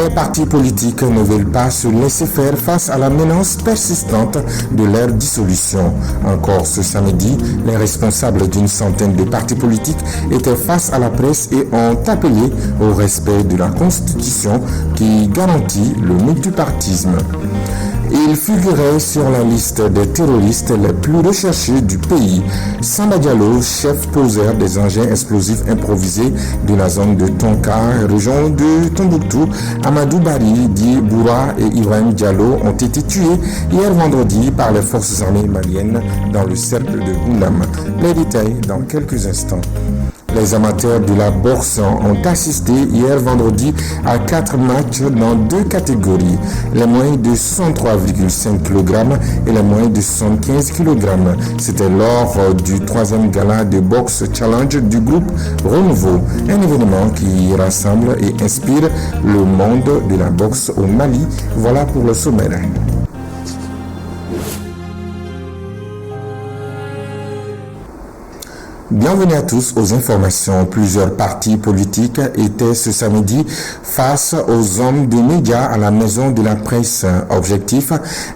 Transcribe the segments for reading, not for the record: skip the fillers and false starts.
Les partis politiques ne veulent pas se laisser faire face à la menace persistante de leur dissolution. Encore ce samedi, les responsables d'une centaine de partis politiques étaient face à la presse et ont appelé au respect de la Constitution qui garantit le multipartisme. Il figurait sur la liste des terroristes les plus recherchés du pays. Samba Diallo, chef poseur des engins explosifs improvisés de la zone de Tonka, région de Tombouctou, Amadou Bari, Di Boura et Ibrahim Diallo ont été tués hier vendredi par les forces armées maliennes dans le cercle de Goundam. Les détails dans quelques instants. Les amateurs de la boxe ont assisté hier vendredi à 4 matchs dans 2 catégories, les moins de 63,5 kg et les moins de 75 kg. C'était lors du 3e gala de boxe challenge du groupe Renouveau, un événement qui rassemble et inspire le monde de la boxe au Mali. Voilà pour le sommaire. Bienvenue à tous aux informations. Plusieurs partis politiques étaient ce samedi face aux hommes de médias à la maison de la presse. Objectif,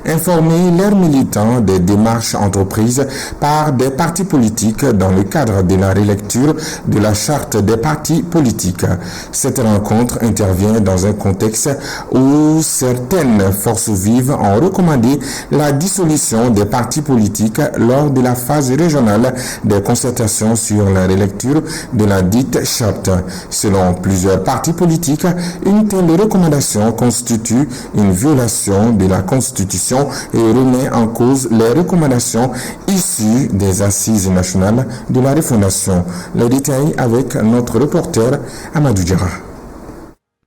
informer leurs militants des démarches entreprises par des partis politiques dans le cadre de la relecture de la charte des partis politiques. Cette rencontre intervient dans un contexte où certaines forces vives ont recommandé la dissolution des partis politiques lors de la phase régionale des concertations sur la relecture de la dite charte. Selon plusieurs partis politiques, une telle recommandation constitue une violation de la Constitution et remet en cause les recommandations issues des assises nationales de la refondation. Les détails avec notre reporter Amadou Diarra.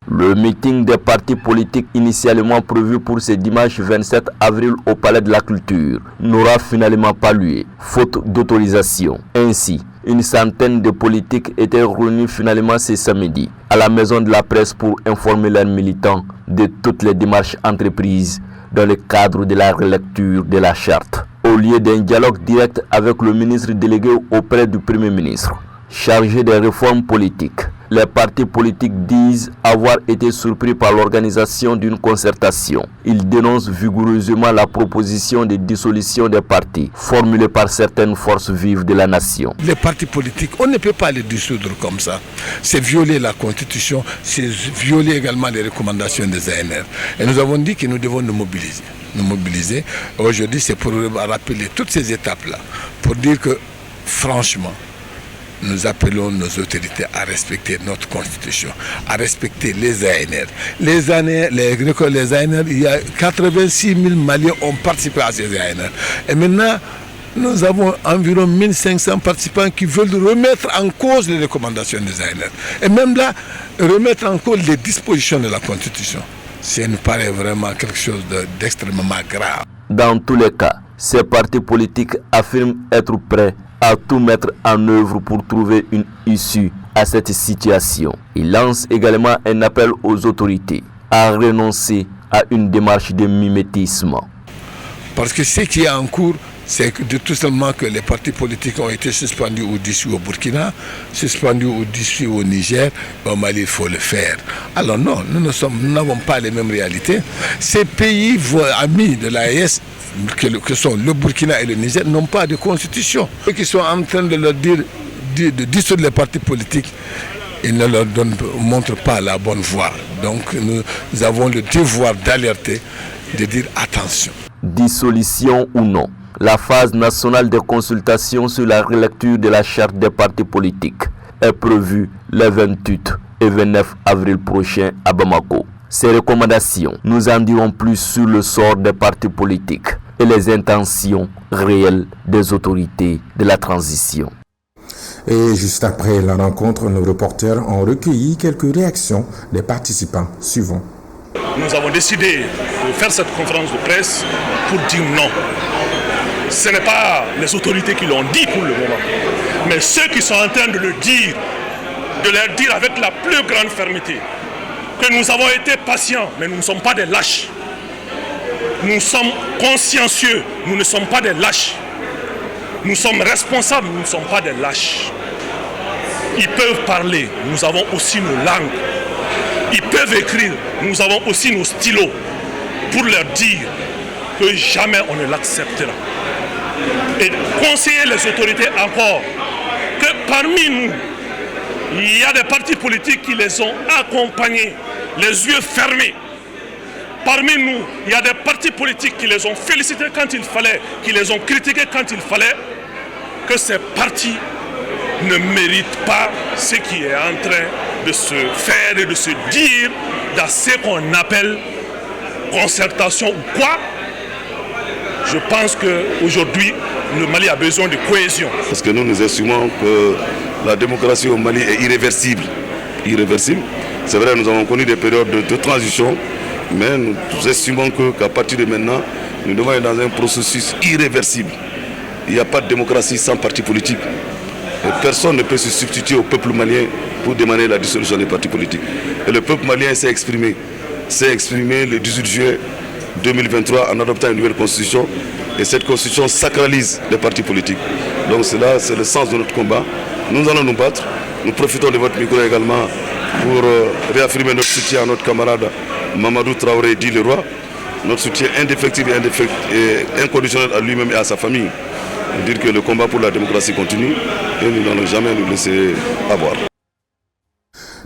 Le meeting des partis politiques initialement prévu pour ce dimanche 27 avril au Palais de la Culture n'aura finalement pas lieu, faute d'autorisation. Ainsi, une centaine de politiques étaient réunis finalement ce samedi à la Maison de la Presse pour informer leurs militants de toutes les démarches entreprises dans le cadre de la relecture de la charte. Au lieu d'un dialogue direct avec le ministre délégué auprès du Premier ministre, chargé des réformes politiques, les partis politiques disent avoir été surpris par l'organisation d'une concertation. Ils dénoncent vigoureusement la proposition de dissolution des partis formulée par certaines forces vives de la nation. Les partis politiques, on ne peut pas les dissoudre comme ça. C'est violer la Constitution, c'est violer également les recommandations des ANR. Et nous avons dit que nous devons nous mobiliser. Aujourd'hui, c'est pour rappeler toutes ces étapes-là, pour dire que franchement, nous appelons nos autorités à respecter notre Constitution, à respecter les ANR. Les ANR, il y a 86 000 Maliens ont participé à ces ANR. Et maintenant, nous avons environ 1500 participants qui veulent remettre en cause les recommandations des ANR. Et même là, remettre en cause les dispositions de la Constitution. Ça nous paraît vraiment quelque chose d'extrêmement grave. Dans tous les cas, ces partis politiques affirment être prêts à tout mettre en œuvre pour trouver une issue à cette situation. Il lance également un appel aux autorités à renoncer à une démarche de mimétisme. Parce que ce qui est en cours, c'est tout simplement que les partis politiques ont été suspendus ou dissous au Burkina, suspendus ou dissous au Niger. Au Mali, il faut le faire. Alors non, nous n'avons pas les mêmes réalités. Ces pays amis de l'AES, que sont le Burkina et le Niger, n'ont pas de constitution. Ceux qui sont en train de leur dire de dissoudre les partis politiques, ils ne leur montrent pas la bonne voie. Donc nous avons le devoir d'alerter, de dire attention. Dissolution ou non, la phase nationale de consultation sur la relecture de la charte des partis politiques est prévue les 28 et 29 avril prochain à Bamako. Ces recommandations nous en diront plus sur le sort des partis politiques et les intentions réelles des autorités de la transition. Et juste après la rencontre, nos reporters ont recueilli quelques réactions des participants. Suivons. Nous avons décidé de faire cette conférence de presse pour dire non. Ce n'est pas les autorités qui l'ont dit pour le moment, mais ceux qui sont en train de le dire, de leur dire avec la plus grande fermeté que nous avons été patients, mais nous ne sommes pas des lâches. Nous sommes consciencieux, nous ne sommes pas des lâches. Nous sommes responsables, nous ne sommes pas des lâches. Ils peuvent parler, nous avons aussi nos langues. ils peuvent écrire. Nous avons aussi nos stylos pour leur dire que jamais on ne l'acceptera. Et conseiller les autorités encore que parmi nous, il y a des partis politiques qui les ont accompagnés, les yeux fermés. Parmi nous, il y a des partis politiques qui les ont félicités quand il fallait, qui les ont critiqués quand il fallait, que ces partis ne méritent pas ce qui est en train de se faire et de se dire dans ce qu'on appelle concertation ou quoi. Je pense qu'aujourd'hui, le Mali a besoin de cohésion. Parce que nous estimons que la démocratie au Mali est irréversible. Irréversible. C'est vrai, nous avons connu des périodes de transition, mais nous estimons qu'à partir de maintenant, nous devons être dans un processus irréversible. Il n'y a pas de démocratie sans parti politique. Et personne ne peut se substituer au peuple malien pour demander la dissolution des partis politiques. Et le peuple malien s'est exprimé le 18 juillet 2023 en adoptant une nouvelle constitution. Et cette constitution sacralise les partis politiques. Donc cela, c'est le sens de notre combat. Nous allons nous battre. Nous profitons de votre micro également pour réaffirmer notre soutien à notre camarade Mamadou Traoré dit le roi. Notre soutien indéfectible et inconditionnel à lui-même et à sa famille. Dire que le combat pour la démocratie continue et nous n'allons jamais nous laisser avoir.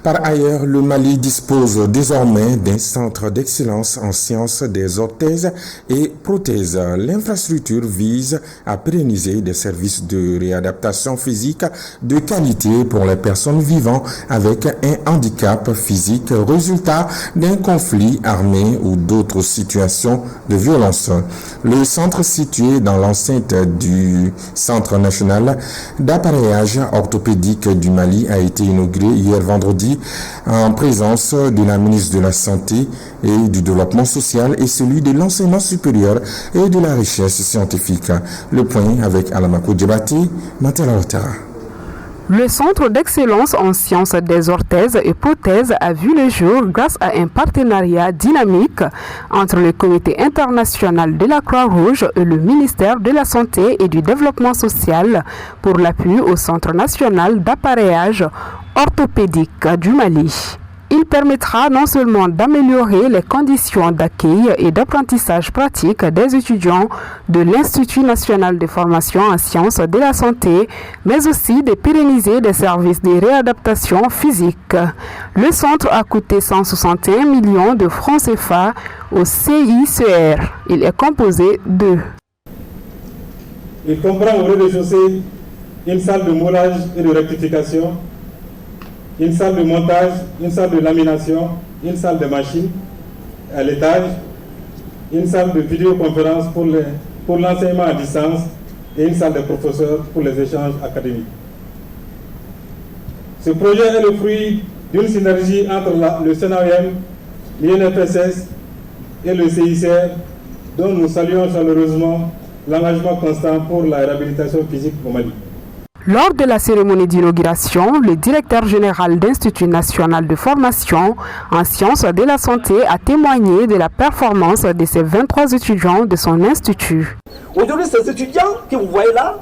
Par ailleurs, le Mali dispose désormais d'un centre d'excellence en sciences des orthèses et prothèses. L'infrastructure vise à pérenniser des services de réadaptation physique de qualité pour les personnes vivant avec un handicap physique résultat d'un conflit armé ou d'autres situations de violence. Le centre situé dans l'enceinte du Centre national d'appareillage orthopédique du Mali a été inauguré hier vendredi en présence de la ministre de la Santé et du Développement social et celui de l'enseignement supérieur et de la recherche scientifique. Le point avec Alamako Djebati, Matela Otara. Le Centre d'excellence en sciences des orthèses et prothèses a vu le jour grâce à un partenariat dynamique entre le Comité international de la Croix-Rouge et le ministère de la Santé et du Développement social pour l'appui au Centre national d'appareillage orthopédique du Mali. Il permettra non seulement d'améliorer les conditions d'accueil et d'apprentissage pratique des étudiants de l'Institut national de formation en sciences de la santé, mais aussi de pérenniser des services de réadaptation physique. Le centre a coûté 161 millions de francs CFA au CICR. Il est composé de... Il comprend au rez-de-chaussée une salle de moulage et de rectification, une salle de montage, une salle de lamination, une salle de machine à l'étage, une salle de vidéoconférence pour l'enseignement à distance et une salle de professeurs pour les échanges académiques. Ce projet est le fruit d'une synergie entre le CNAOM, l'INFSS et le CICR, dont nous saluons chaleureusement l'engagement constant pour la réhabilitation physique au Mali. Lors de la cérémonie d'inauguration, le directeur général d'Institut national de formation en sciences de la santé a témoigné de la performance de ces 23 étudiants de son institut. Aujourd'hui, ces étudiants que vous voyez là,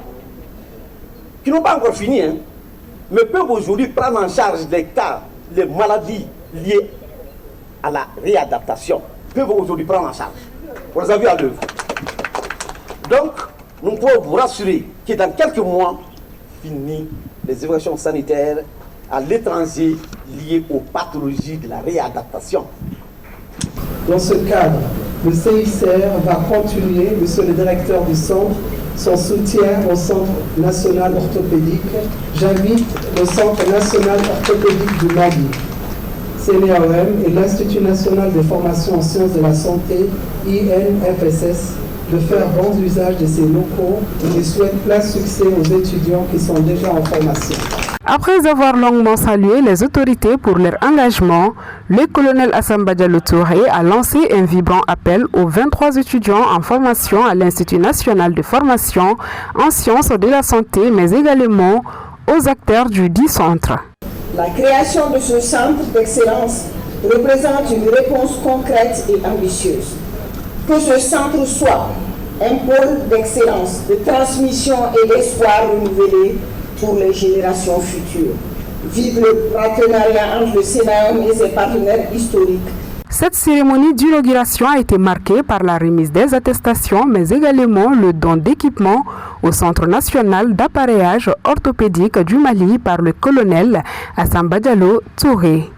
qui n'ont pas encore fini, mais peuvent aujourd'hui prendre en charge les cas, les maladies liées à la réadaptation, peuvent aujourd'hui prendre en charge. On les a vus à l'œuvre. Donc, nous pouvons vous rassurer que dans quelques mois, fini les évacuations sanitaires à l'étranger liées aux pathologies de la réadaptation. Dans ce cadre, le CICR va continuer, monsieur le directeur du centre, son soutien au Centre national orthopédique. J'invite le Centre national orthopédique du Mali, CNAOM et l'Institut national de formation en sciences de la santé, INFSS, de faire bon usage de ces locaux et je souhaite plein succès aux étudiants qui sont déjà en formation. Après avoir longuement salué les autorités pour leur engagement, le colonel Assamba Diallo Touré a lancé un vibrant appel aux 23 étudiants en formation à l'Institut national de formation en sciences de la santé, mais également aux acteurs du dit centre. La création de ce centre d'excellence représente une réponse concrète et ambitieuse. Que ce centre soit un pôle d'excellence, de transmission et d'espoir renouvelé pour les générations futures. Vive le partenariat entre le Sénat et ses partenaires historiques. Cette cérémonie d'inauguration a été marquée par la remise des attestations, mais également le don d'équipements au Centre national d'appareillage orthopédique du Mali par le colonel Assamba Diallo Touré.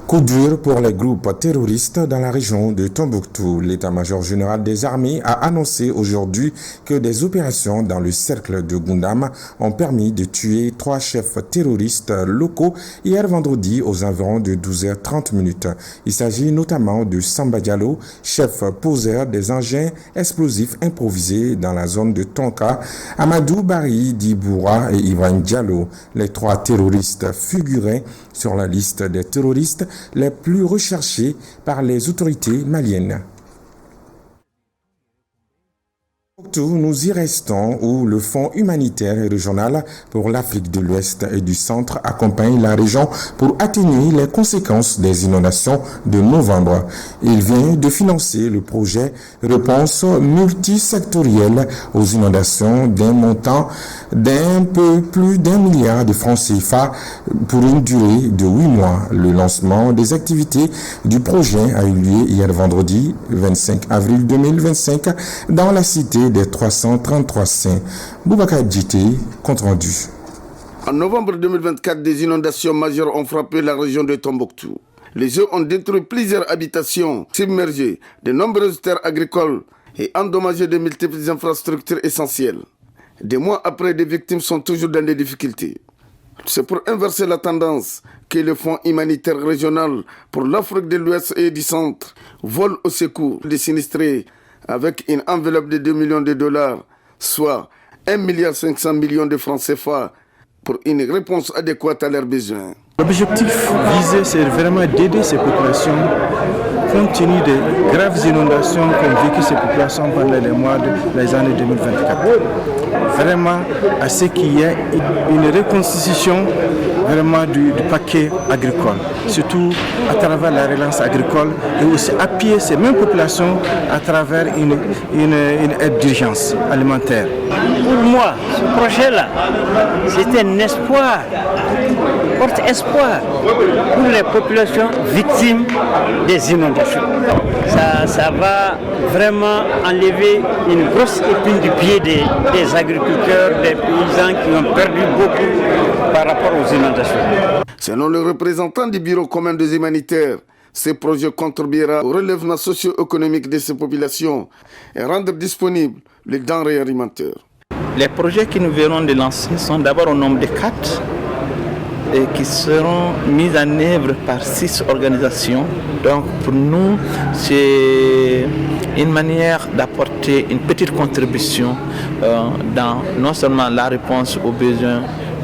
Coup dur pour les groupes terroristes dans la région de Tombouctou. L'état-major général des armées a annoncé aujourd'hui que des opérations dans le cercle de Goundam ont permis de tuer 3 chefs terroristes locaux hier vendredi aux environs de 12h30. Il s'agit notamment de Samba Diallo, chef poseur des engins explosifs improvisés dans la zone de Tonka, Amadou Bari Diboura et Ibrahim Diallo. Les 3 terroristes figuraient sur la liste des terroristes les plus recherchés par les autorités maliennes. Nous y restons où le Fonds humanitaire et régional pour l'Afrique de l'Ouest et du Centre accompagne la région pour atténuer les conséquences des inondations de novembre. Il vient de financer le projet Réponse multisectorielle aux inondations d'un montant d'un peu plus d'1 milliard de francs CFA pour une durée de 8 mois. Le lancement des activités du projet a eu lieu hier vendredi 25 avril 2025 dans la cité des 333 saints. Boubacar Djité, compte rendu. En novembre 2024, des inondations majeures ont frappé la région de Tombouctou. Les eaux ont détruit plusieurs habitations, submergé de nombreuses terres agricoles et endommagé de multiples infrastructures essentielles. Des mois après, des victimes sont toujours dans des difficultés. C'est pour inverser la tendance que le Fonds humanitaire régional pour l'Afrique de l'Ouest et du Centre vole au secours des sinistrés avec une enveloppe de 2 millions de dollars, soit 1,5 milliard de francs CFA, pour une réponse adéquate à leurs besoins. L'objectif visé, c'est vraiment d'aider ces populations compte tenu des graves inondations qu'ont vécues ces populations pendant les mois des années 2024. Vraiment, à ce qu'il y ait une reconstitution vraiment du paquet agricole, surtout à travers la relance agricole et aussi appuyer ces mêmes populations à travers une aide d'urgence alimentaire. Pour moi, ce projet-là, c'est un espoir, porte espoir pour les populations victimes des inondations. Ça va vraiment enlever une grosse épine du pied des agriculteurs, des paysans qui ont perdu beaucoup par rapport aux inondations. Selon le représentant du Bureau commun des humanitaires, ce projet contribuera au relèvement socio-économique de ces populations et rendre disponibles les denrées alimentaires. Les projets que nous verrons de lancer sont d'abord au nombre de 4 et qui seront mis en œuvre par 6 organisations. Donc pour nous, c'est une manière d'apporter une petite contribution dans non seulement la réponse aux besoins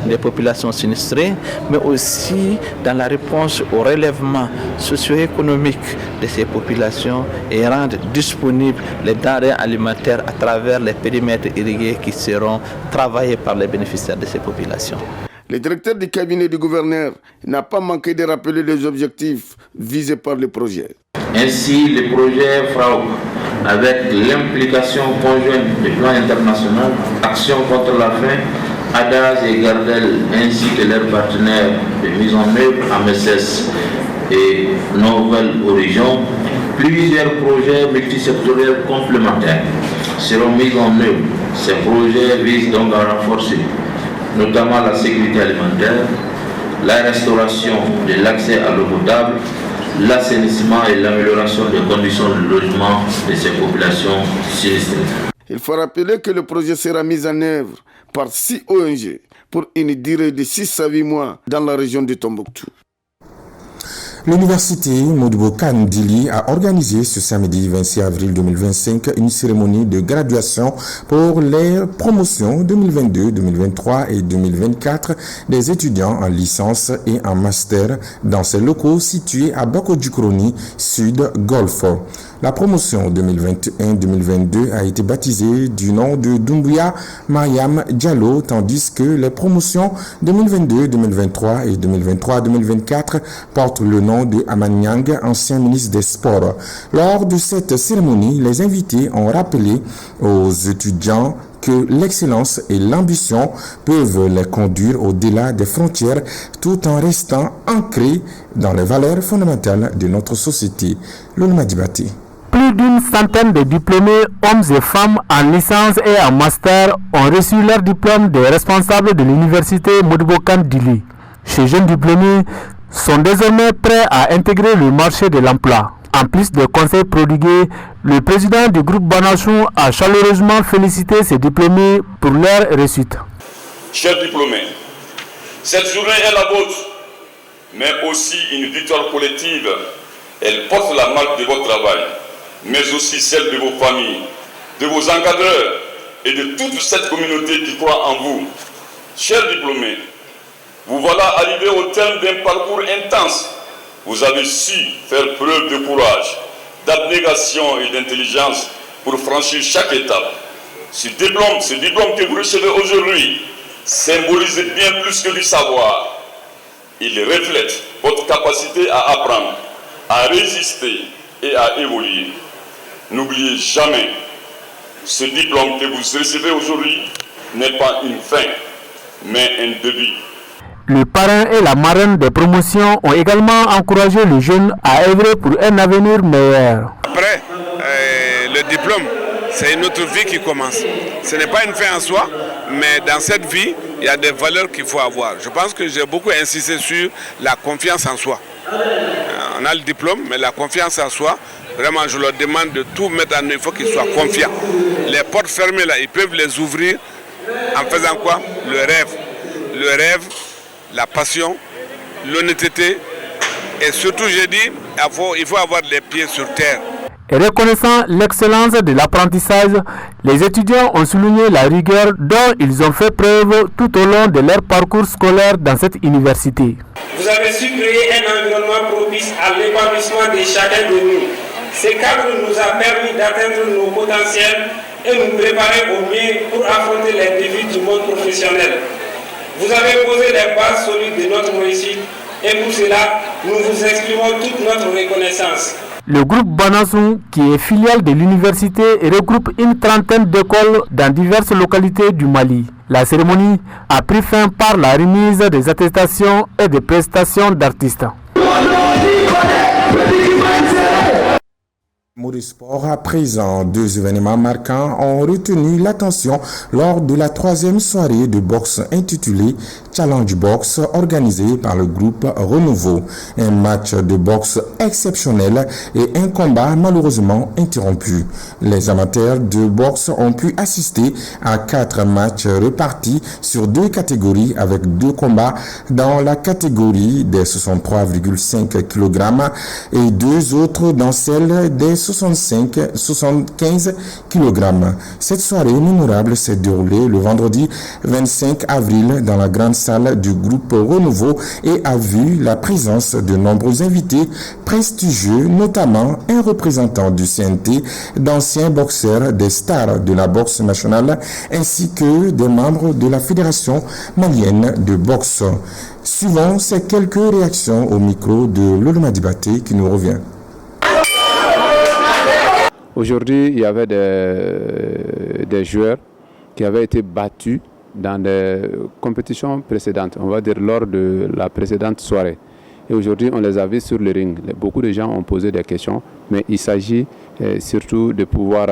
des populations sinistrées, mais aussi dans la réponse au relèvement socio-économique de ces populations et rendre disponibles les denrées alimentaires à travers les périmètres irrigués qui seront travaillés par les bénéficiaires de ces populations. Le directeur du cabinet du gouverneur n'a pas manqué de rappeler les objectifs visés par le projet. Ainsi, le projet FRAOC, avec l'implication conjointe du plan international, Action contre la faim, ADAS et Gardel, ainsi que leurs partenaires de mise en œuvre AMSS et Nouvelle Horizon, plusieurs projets multisectoriels complémentaires seront mis en œuvre. Ces projets visent donc à renforcer notamment la sécurité alimentaire, la restauration de l'accès à l'eau potable, l'assainissement et l'amélioration des conditions de logement de ces populations sinistrées. Il faut rappeler que le projet sera mis en œuvre par 6 ONG pour une durée de 6 à 8 mois dans la région de Tombouctou. L'université Modibo Kandili a organisé ce samedi 26 avril 2025 une cérémonie de graduation pour les promotions 2022, 2023 et 2024 des étudiants en licence et en master dans ces locaux situés à Bako-Djukroni, Sud Golfe. La promotion 2021-2022 a été baptisée du nom de Doumbouya Mariam Diallo, tandis que les promotions 2022-2023 et 2023-2024 portent le nom de Amanyang, ancien ministre des Sports. Lors de cette cérémonie, les invités ont rappelé aux étudiants que l'excellence et l'ambition peuvent les conduire au-delà des frontières tout en restant ancrés dans les valeurs fondamentales de notre société. Lolma Dibati. Plus d'une centaine de diplômés, hommes et femmes en licence et en master ont reçu leur diplôme des responsables de l'université Modibo Kane Dili. Ces jeunes diplômés sont désormais prêts à intégrer le marché de l'emploi. En plus des conseils prodigués, le président du groupe Banachou a chaleureusement félicité ces diplômés pour leur réussite. Chers diplômés, cette journée est la vôtre, mais aussi une victoire collective. Elle porte la marque de votre travail, mais aussi celle de vos familles, de vos encadreurs et de toute cette communauté qui croit en vous. Chers diplômés, vous voilà arrivés au terme d'un parcours intense. Vous avez su faire preuve de courage, d'abnégation et d'intelligence pour franchir chaque étape. Ce diplôme que vous recevez aujourd'hui symbolise bien plus que du savoir. Il reflète votre capacité à apprendre, à résister et à évoluer. N'oubliez jamais, ce diplôme que vous recevez aujourd'hui n'est pas une fin, mais un début. Le parrain et la marraine des promotions ont également encouragé les jeunes à œuvrer pour un avenir meilleur. Après, le diplôme, c'est une autre vie qui commence. Ce n'est pas une fin en soi, mais dans cette vie, il y a des valeurs qu'il faut avoir. Je pense que j'ai beaucoup insisté sur la confiance en soi. On a le diplôme, mais la confiance en soi, vraiment, je leur demande de tout mettre en œuvre. Il faut qu'ils soient confiants. Les portes fermées, là, ils peuvent les ouvrir en faisant quoi? Le rêve, la passion, l'honnêteté et surtout, j'ai dit, il faut avoir les pieds sur terre. Reconnaissant l'excellence de l'apprentissage, les étudiants ont souligné la rigueur dont ils ont fait preuve tout au long de leur parcours scolaire dans cette université. Vous avez su créer un environnement propice à l'épanouissement de chacun de nous. Ce cadre nous a permis d'atteindre nos potentiels et nous préparer au mieux pour affronter les défis du monde professionnel. Vous avez posé les bases solides de notre réussite et pour cela, nous vous exprimons toute notre reconnaissance. Le groupe Banachou, qui est filiale de l'université, regroupe une trentaine d'écoles dans diverses localités du Mali. La cérémonie a pris fin par la remise des attestations et des prestations d'artistes. Mot de sport à présent, 2 événements marquants ont retenu l'attention lors de la 3e soirée de boxe intitulée Challenge Box organisée par le groupe Renouveau. Un match de boxe exceptionnel et un combat malheureusement interrompu. Les amateurs de boxe ont pu assister à 4 matchs repartis sur 2 catégories avec 2 combats dans la catégorie des 63,5 kg et 2 autres dans celle des 65-75 kg. Cette soirée mémorable s'est déroulée le vendredi 25 avril dans la grande salle du groupe Renouveau et a vu la présence de nombreux invités prestigieux, notamment un représentant du CNT, d'anciens boxeurs, des stars de la boxe nationale, ainsi que des membres de la Fédération malienne de boxe. Suivons ces quelques réactions au micro de Lolma Dibati qui nous revient. Aujourd'hui, il y avait des joueurs qui avaient été battus dans des compétitions précédentes, on va dire lors de la précédente soirée. Et aujourd'hui, on les a vus sur le ring. Beaucoup de gens ont posé des questions, mais il s'agit surtout de pouvoir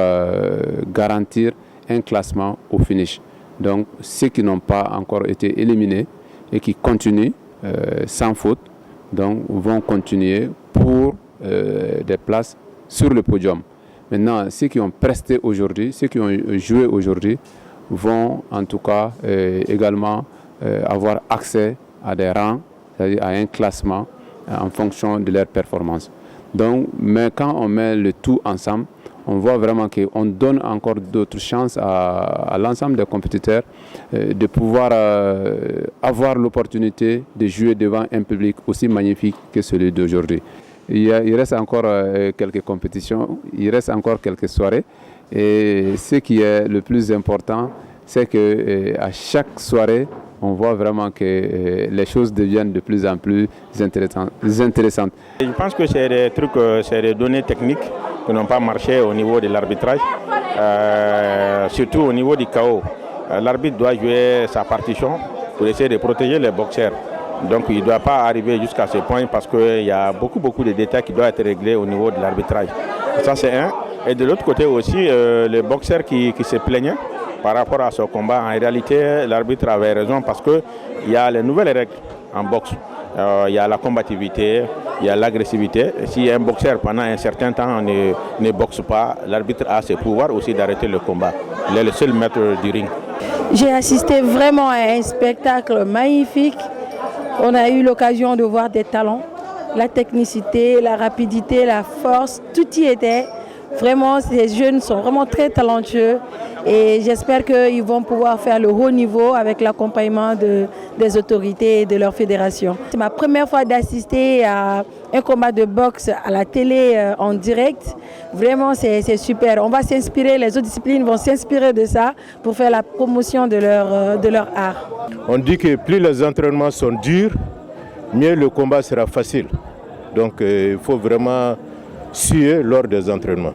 garantir un classement au finish. Donc, ceux qui n'ont pas encore été éliminés et qui continuent sans faute, donc, vont continuer pour des places sur le podium. Maintenant, ceux qui ont presté aujourd'hui, ceux qui ont joué aujourd'hui, vont en tout cas également avoir accès à des rangs, c'est-à-dire à un classement en fonction de leur performance. Donc, mais quand on met le tout ensemble, on voit vraiment qu'on donne encore d'autres chances à l'ensemble des compétiteurs de pouvoir avoir l'opportunité de jouer devant un public aussi magnifique que celui d'aujourd'hui. Il reste encore quelques compétitions, il reste encore quelques soirées. Et ce qui est le plus important, c'est qu'à chaque soirée, on voit vraiment que les choses deviennent de plus en plus intéressantes. Je pense que c'est des trucs, c'est des données techniques qui n'ont pas marché au niveau de l'arbitrage. surtout au niveau du KO. L'arbitre doit jouer sa partition pour essayer de protéger les boxeurs. Donc il ne doit pas arriver jusqu'à ce point parce qu'il y a beaucoup de détails qui doivent être réglés au niveau de l'arbitrage. Ça c'est un. Et de l'autre côté aussi, les boxeurs qui se plaignaient par rapport à ce combat, en réalité l'arbitre avait raison parce qu'il y a les nouvelles règles en boxe. Il y a la combativité, il y a l'agressivité. Si un boxeur pendant un certain temps ne boxe pas, l'arbitre a ce pouvoir aussi d'arrêter le combat. Il est le seul maître du ring. J'ai assisté vraiment à un spectacle magnifique. On a eu l'occasion de voir des talents, la technicité, la rapidité, la force, tout y était. Vraiment, ces jeunes sont vraiment très talentueux et j'espère qu'ils vont pouvoir faire le haut niveau avec l'accompagnement des autorités et de leur fédération. C'est ma première fois d'assister à un combat de boxe à la télé en direct. Vraiment, c'est super. On va s'inspirer, les autres disciplines vont s'inspirer de ça pour faire la promotion de leur art. On dit que plus les entraînements sont durs, mieux le combat sera facile. Donc il faut vraiment suer lors des entraînements.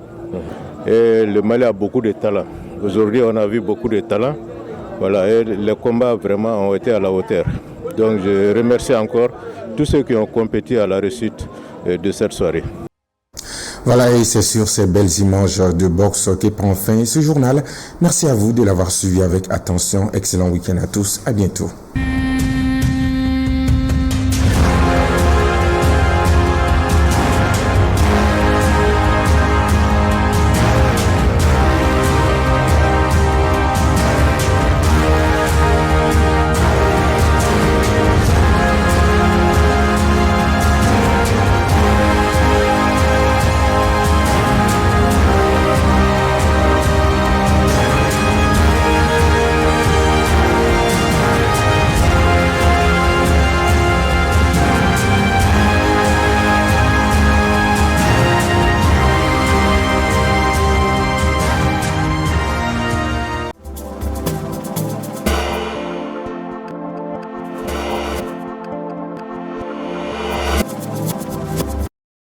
Et le Mali a beaucoup de talent. Aujourd'hui, on a vu beaucoup de talent. Voilà, et les combats vraiment ont été à la hauteur. Donc je remercie encore tous ceux qui ont compétit à la réussite de cette soirée. Voilà, et c'est sur ces belles images de boxe qui prend fin ce journal. Merci à vous de l'avoir suivi avec attention. Excellent week-end à tous. À bientôt.